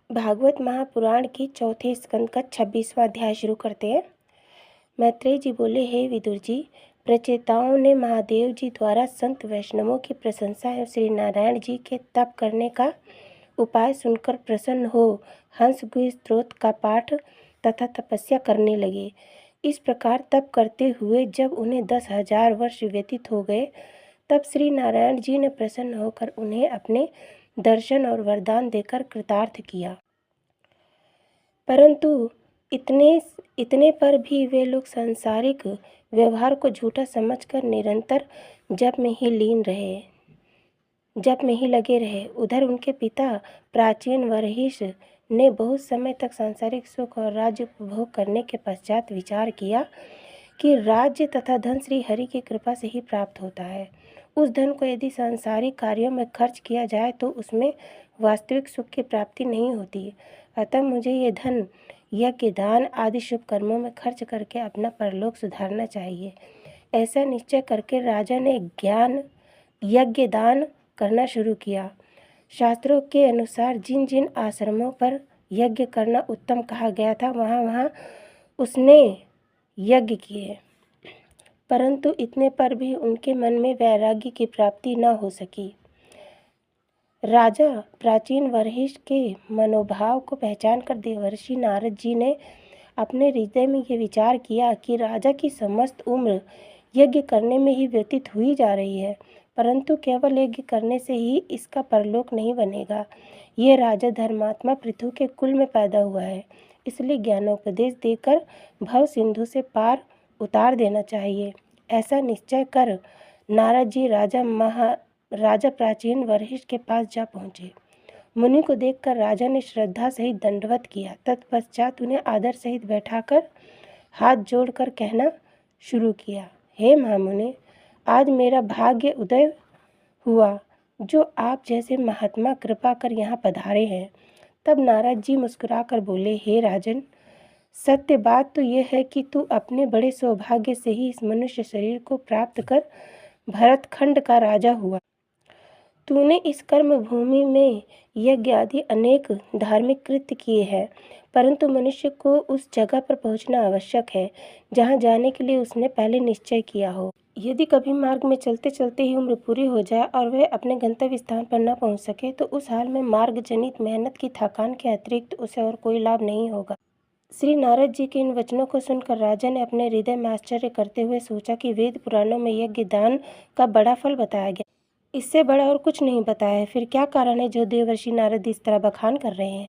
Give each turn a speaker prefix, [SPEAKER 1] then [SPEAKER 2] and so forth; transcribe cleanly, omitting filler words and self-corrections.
[SPEAKER 1] भागवत महापुराण के चौथे स्कंद का 26वां अध्याय शुरू करते हैं। मैत्रेय जी बोले, हे विदुर जी, प्रचेताओं ने महादेव जी द्वारा संत वैष्णवों की प्रशंसा एवं श्री नारायण जी के तप करने का उपाय सुनकर प्रसन्न हो हंस गुह स्तोत्र का पाठ तथा तपस्या करने लगे। इस प्रकार तप करते हुए जब उन्हें 10,000 वर्ष व्यतीत हो गए, तब श्री नारायण जी ने प्रसन्न होकर उन्हें अपने दर्शन और वरदान देकर कृतार्थ किया। परंतु इतने पर भी वे लोग सांसारिक व्यवहार को झूठा समझकर निरंतर जप में ही लगे रहे। उधर उनके पिता प्राचीन वरहिष ने बहुत समय तक सांसारिक सुख और राज्य उपभोग करने के पश्चात विचार किया कि राज्य तथा धन श्री हरि की कृपा से ही प्राप्त होता है। उस धन को यदि सांसारिक कार्यों में खर्च किया जाए तो उसमें वास्तविक सुख की प्राप्ति नहीं होती। अतः मुझे ये धन यज्ञ दान आदि शुभ कर्मों में खर्च करके अपना परलोक सुधारना चाहिए। ऐसा निश्चय करके राजा ने यज्ञ दान करना शुरू किया। शास्त्रों के अनुसार जिन जिन आश्रमों पर यज्ञ करना उत्तम कहा गया था, वहाँ उसने यज्ञ किए, परंतु इतने पर भी उनके मन में वैराग्य की प्राप्ति न हो सकी। राजा प्राचीन वरहिष के मनोभाव को पहचान कर देवर्षि नारद जी ने अपने हृदय में ये विचार किया कि राजा की समस्त उम्र यज्ञ करने में ही व्यतीत हुई जा रही है, परंतु केवल यज्ञ करने से ही इसका परलोक नहीं बनेगा। यह राजा धर्मात्मा पृथु के कुल में पैदा हुआ है, इसलिए ज्ञानोपदेश देकर भव सिंधु से पार उतार देना चाहिए। ऐसा निश्चय कर नारद जी राजा प्राचीन वरहिष के पास जा पहुँचे। मुनि को देखकर राजा ने श्रद्धा सहित दंडवत किया। तत्पश्चात उन्हें आदर सहित बैठाकर हाथ जोड़कर कहना शुरू किया, हे महामुनि, आज मेरा भाग्य उदय हुआ जो आप जैसे महात्मा कृपा कर यहाँ पधारे हैं। तब नारद जी मुस्कुराकर बोले, हे राजन, सत्य बात तो यह है कि तू अपने बड़े सौभाग्य से ही इस मनुष्य शरीर को प्राप्त कर भरतखंड का राजा हुआ। तूने इस कर्म भूमि में यज्ञ आदि अनेक धार्मिक कृत्य किए हैं, परंतु मनुष्य को उस जगह पर पहुंचना आवश्यक है जहां जाने के लिए उसने पहले निश्चय किया हो। यदि कभी मार्ग में चलते चलते ही उम्र पूरी हो जाए और वह अपने गंतव्य स्थान पर न पहुंच सके, तो उस हाल में मार्ग जनित मेहनत की थकान के अतिरिक्त उसे और कोई लाभ नहीं होगा। श्री नारद जी के इन वचनों को सुनकर राजा ने अपने हृदय में आश्चर्य करते हुए सोचा कि वेद पुराणों में यज्ञ दान का बड़ा फल बताया गया, इससे बड़ा और कुछ नहीं बताया है। फिर क्या कारण है जो देवर्षि नारद इस तरह बखान कर रहे हैं।